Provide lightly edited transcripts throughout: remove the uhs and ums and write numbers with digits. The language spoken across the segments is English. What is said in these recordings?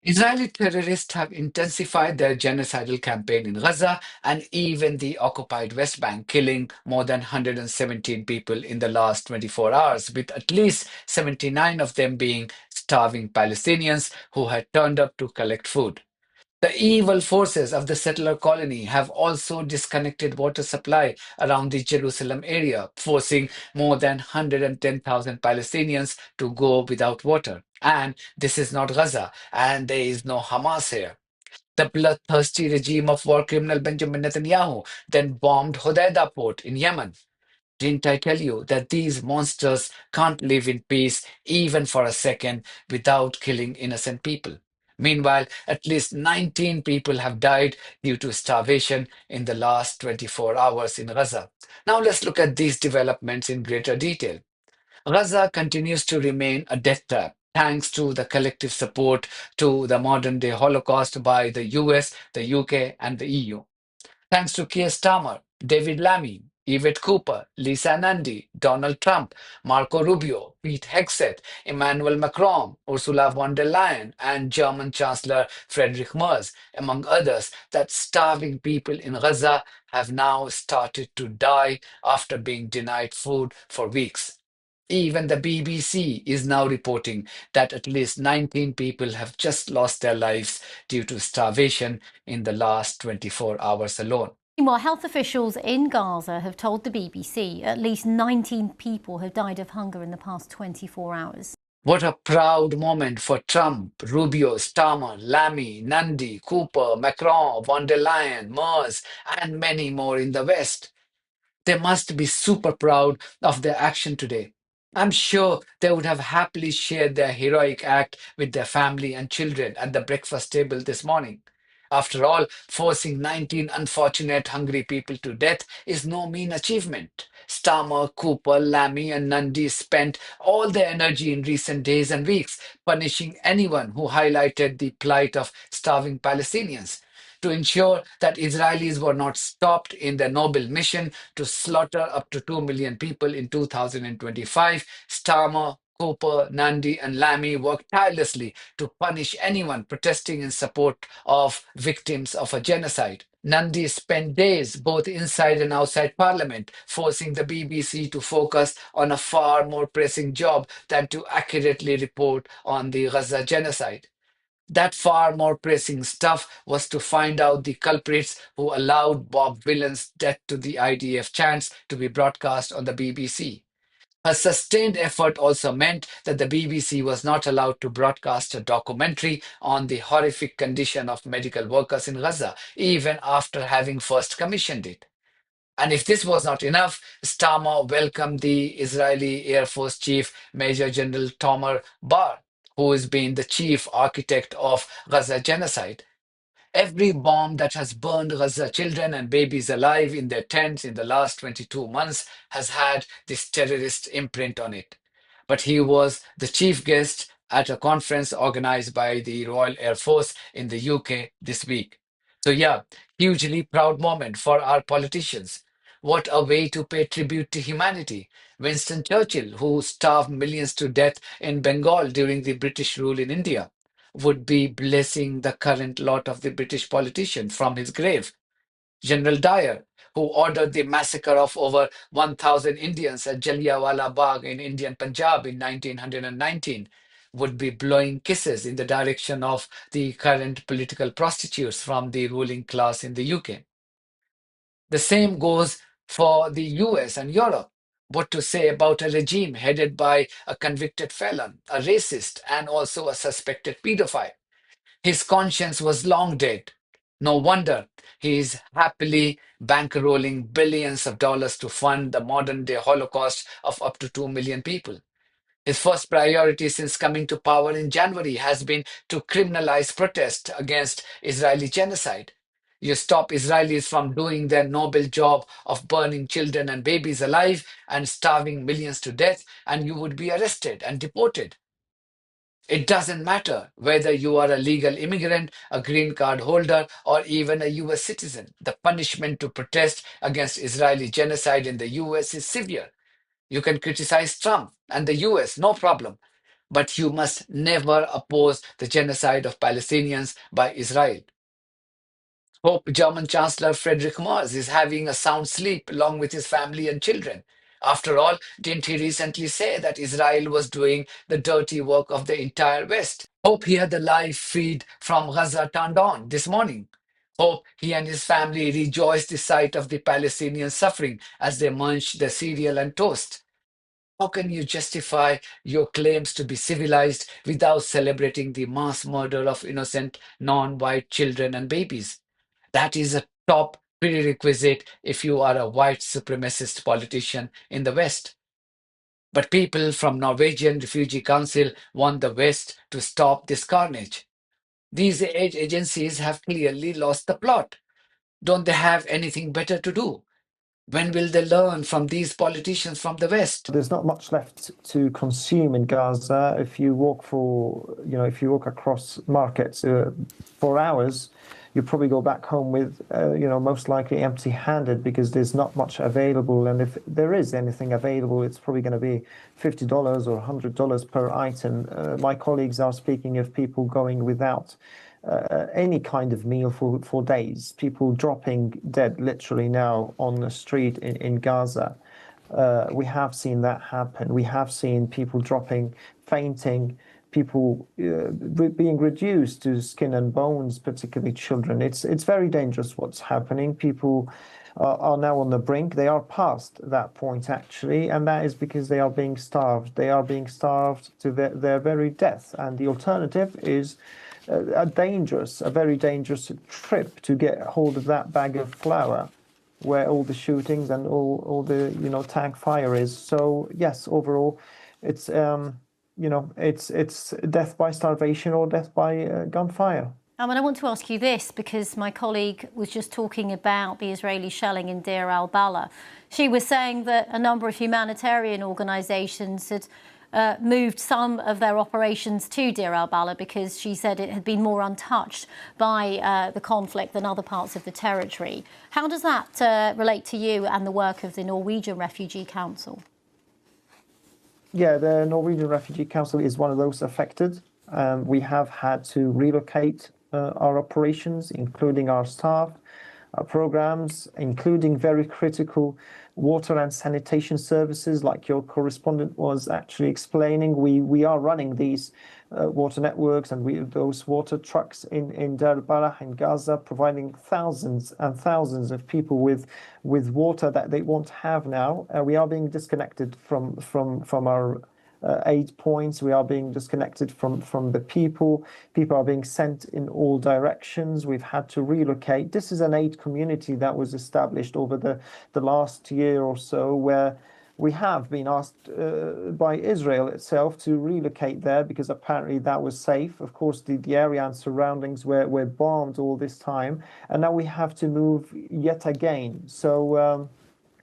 Israeli terrorists have intensified their genocidal campaign in Gaza and even the occupied West Bank, killing more than 117 people in the last 24 hours, with at least 79 of them being starving Palestinians who had turned up to collect food. The evil forces of the settler colony have also disconnected water supply around the Jerusalem area, forcing more than 110,000 Palestinians to go without water. And this is not Gaza, and there is no Hamas here. The bloodthirsty regime of war criminal Benjamin Netanyahu then bombed Hodeidah port in Yemen. Didn't I tell you that these monsters can't live in peace even for a second without killing innocent people? Meanwhile, at least 19 people have died due to starvation in the last 24 hours in Gaza. Now let's look at these developments in greater detail. Gaza continues to remain a death trap, thanks to the collective support to the modern day Holocaust by the US, the UK, and the EU. Thanks to Keir Starmer, David Lammy, Yvette Cooper, Lisa Nandy, Donald Trump, Marco Rubio, Pete Hegseth, Emmanuel Macron, Ursula von der Leyen, and German Chancellor Friedrich Merz, among others, that starving people in Gaza have now started to die after being denied food for weeks. Even the BBC is now reporting that at least 19 people have just lost their lives due to starvation in the last 24 hours alone. Meanwhile, health officials in Gaza have told the BBC at least 19 people have died of hunger in the past 24 hours. What a proud moment for Trump, Rubio, Starmer, Lammy, Nandy, Cooper, Macron, von der Leyen, Merz, and many more in the West. They must be super proud of their action today. I'm sure they would have happily shared their heroic act with their family and children at the breakfast table this morning. After all, forcing 19 unfortunate hungry people to death is no mean achievement. Starmer, Cooper, Lammy, and Nundy spent all their energy in recent days and weeks punishing anyone who highlighted the plight of starving Palestinians to ensure that Israelis were not stopped in their noble mission to slaughter up to 2 million people in 2025. Starmer, Cooper, Nandi, and Lammy worked tirelessly to punish anyone protesting in support of victims of a genocide. Nandi spent days both inside and outside Parliament, forcing the BBC to focus on a far more pressing job than to accurately report on the Gaza genocide. That far more pressing stuff was to find out the culprits who allowed Bob Dylan's Death to the IDF chants to be broadcast on the BBC. A sustained effort also meant that the BBC was not allowed to broadcast a documentary on the horrific condition of medical workers in Gaza, even after having first commissioned it. And if this was not enough, Starmer welcomed the Israeli Air Force Chief Major General Tomer Bar, who has been the chief architect of Gaza genocide. Every bomb that has burned Gaza children and babies alive in their tents in the last 22 months has had this terrorist imprint on it. But he was the chief guest at a conference organized by the Royal Air Force in the UK this week. So, yeah, hugely proud moment for our politicians. What a way to pay tribute to humanity. Winston Churchill, who starved millions to death in Bengal during the British rule in India, would be blessing the current lot of the British politician from his grave. General Dyer, who ordered the massacre of over 1,000 Indians at Jallianwala Bagh in Indian Punjab in 1919, would be blowing kisses in the direction of the current political prostitutes from the ruling class in the UK. The same goes for the US and Europe. What to say about a regime headed by a convicted felon, a racist, and also a suspected pedophile? His conscience was long dead. No wonder he is happily bankrolling billions of dollars to fund the modern day Holocaust of up to 2 million people. His first priority since coming to power in January has been to criminalize protest against Israeli genocide. You stop Israelis from doing their noble job of burning children and babies alive and starving millions to death, and you would be arrested and deported. It doesn't matter whether you are a legal immigrant, a green card holder, or even a US citizen. The punishment to protest against Israeli genocide in the US is severe. You can criticize Trump and the US, no problem. but you must never oppose the genocide of Palestinians by Israel. Hope German Chancellor Friedrich Merz is having a sound sleep along with his family and children. After all, didn't he recently say that Israel was doing the dirty work of the entire West? Hope he had the live feed from Gaza turned on this morning. Hope he and his family rejoiced the sight of the Palestinian suffering as they munched their cereal and toast. How can you justify your claims to be civilized without celebrating the mass murder of innocent non-white children and babies? That is a top prerequisite if you are a white supremacist politician in the West. But people from Norwegian Refugee Council want the West to stop this carnage. These aid agencies have clearly lost the plot. Don't they have anything better to do? When will they learn from these politicians from the West? There's not much left to consume in Gaza. If you walk across markets for hours, you probably go back home with, most likely empty-handed because there's not much available. And if there is anything available, it's probably going to be $50 or $100 per item. My colleagues are speaking of people going without any kind of meal for days. People dropping dead literally now on the street in Gaza. We have seen that happen. We have seen people dropping, fainting, people being reduced to skin and bones, particularly children. It's very dangerous what's happening. People are now on the brink. They are past that point, actually, and that is because they are being starved. They are being starved to their very death. And the alternative is a very dangerous trip to get hold of that bag of flour where all the shootings and all the tank fire is. So yes, overall, it's it's death by starvation or death by gunfire. And I want to ask you this because my colleague was just talking about the Israeli shelling in Deir al-Balah. She was saying that a number of humanitarian organisations had moved some of their operations to Deir al-Balah because she said it had been more untouched by the conflict than other parts of the territory. How does that relate to you and the work of the Norwegian Refugee Council? Yeah, the Norwegian Refugee Council is one of those affected. We have had to relocate our operations, including our staff, our programs, including very critical water and sanitation services, like your correspondent was actually explaining. We are running these water networks and those water trucks in Deir al-Balah in Gaza, providing thousands and thousands of people with water that they won't have now. We are being disconnected from our aid points. We are being disconnected from the people. People are being sent in all directions. We've had to relocate. This is an aid community that was established over the last year or so, where we have been asked by Israel itself to relocate there because apparently that was safe. Of course, the area and surroundings were bombed all this time, and now we have to move yet again. So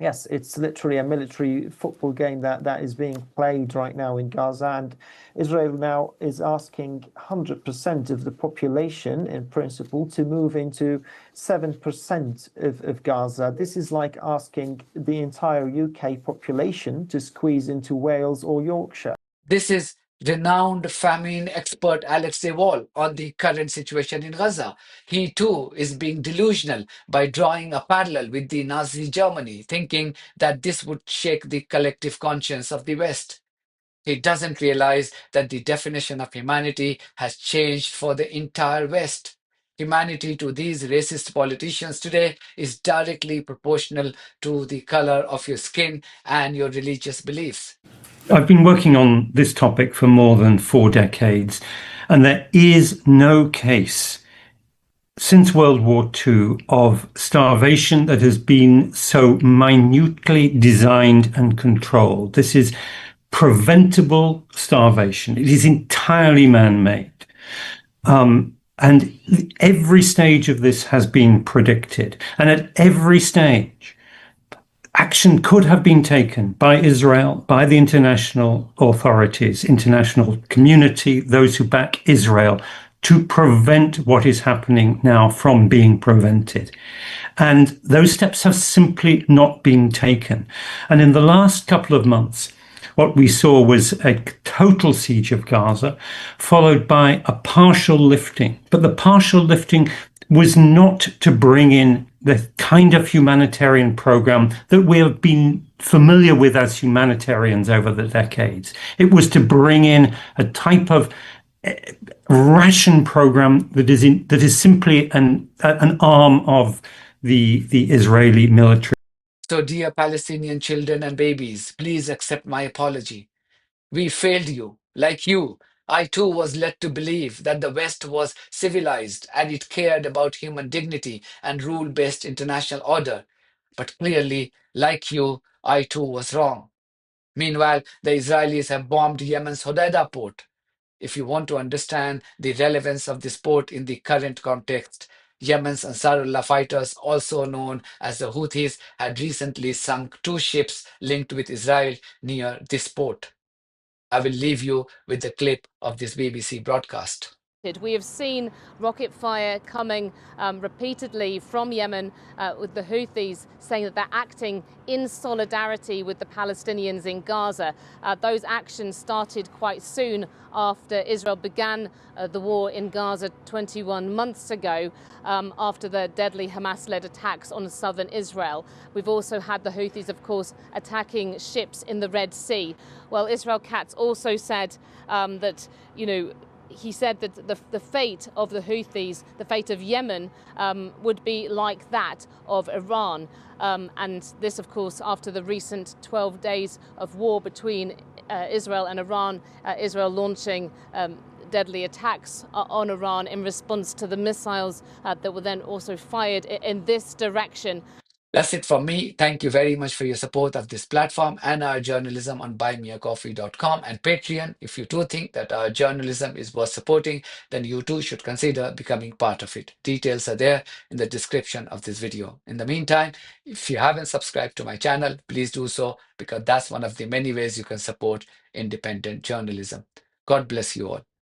yes, it's literally a military football game that is being played right now in Gaza, and Israel now is asking 100% of the population, in principle, to move into 7% of Gaza. This is like asking the entire UK population to squeeze into Wales or Yorkshire. This is renowned famine expert Alex de Wall on the current situation in Gaza. He too is being delusional by drawing a parallel with the Nazi Germany, thinking that this would shake the collective conscience of the West. He doesn't realize that the definition of humanity has changed for the entire West. Humanity to these racist politicians today is directly proportional to the color of your skin and your religious beliefs. I've been working on this topic for more than 4 decades, and there is no case since World War II of starvation that has been so minutely designed and controlled. This is preventable starvation. It is entirely man-made. And every stage of this has been predicted. And at every stage, action could have been taken by Israel, by the international authorities, international community, those who back Israel, to prevent what is happening now from being prevented. And those steps have simply not been taken. And in the last couple of months, what we saw was a total siege of Gaza, followed by a partial lifting. But the partial lifting was not to bring in the kind of humanitarian program that we have been familiar with as humanitarians over the decades. It was to bring in a type of ration program that is simply an arm of the Israeli military. So, dear Palestinian children and babies, please accept my apology. We failed you. Like you, I too was led to believe that the West was civilized and it cared about human dignity and rule-based international order. But clearly, like you, I too was wrong. Meanwhile, the Israelis have bombed Yemen's Hodeidah port. If you want to understand the relevance of this port in the current context, Yemen's Ansarallah fighters, also known as the Houthis, had recently sunk 2 ships linked with Israel near this port. I will leave you with the clip of this BBC broadcast. We have seen rocket fire coming repeatedly from Yemen with the Houthis saying that they're acting in solidarity with the Palestinians in Gaza. Those actions started quite soon after Israel began the war in Gaza 21 months ago after the deadly Hamas-led attacks on southern Israel. We've also had the Houthis, of course, attacking ships in the Red Sea. Well, Israel Katz also said that, he said that the fate of the Houthis, the fate of Yemen, would be like that of Iran. And this, of course, after the recent 12 days of war between Israel and Iran, Israel launching deadly attacks on Iran in response to the missiles that were then also fired in this direction. That's it from me. Thank you very much for your support of this platform and our journalism on buymeacoffee.com and Patreon. If you do think that our journalism is worth supporting, then you too should consider becoming part of it. Details are there in the description of this video. In the meantime, if you haven't subscribed to my channel, please do so, because that's one of the many ways you can support independent journalism. God bless you all.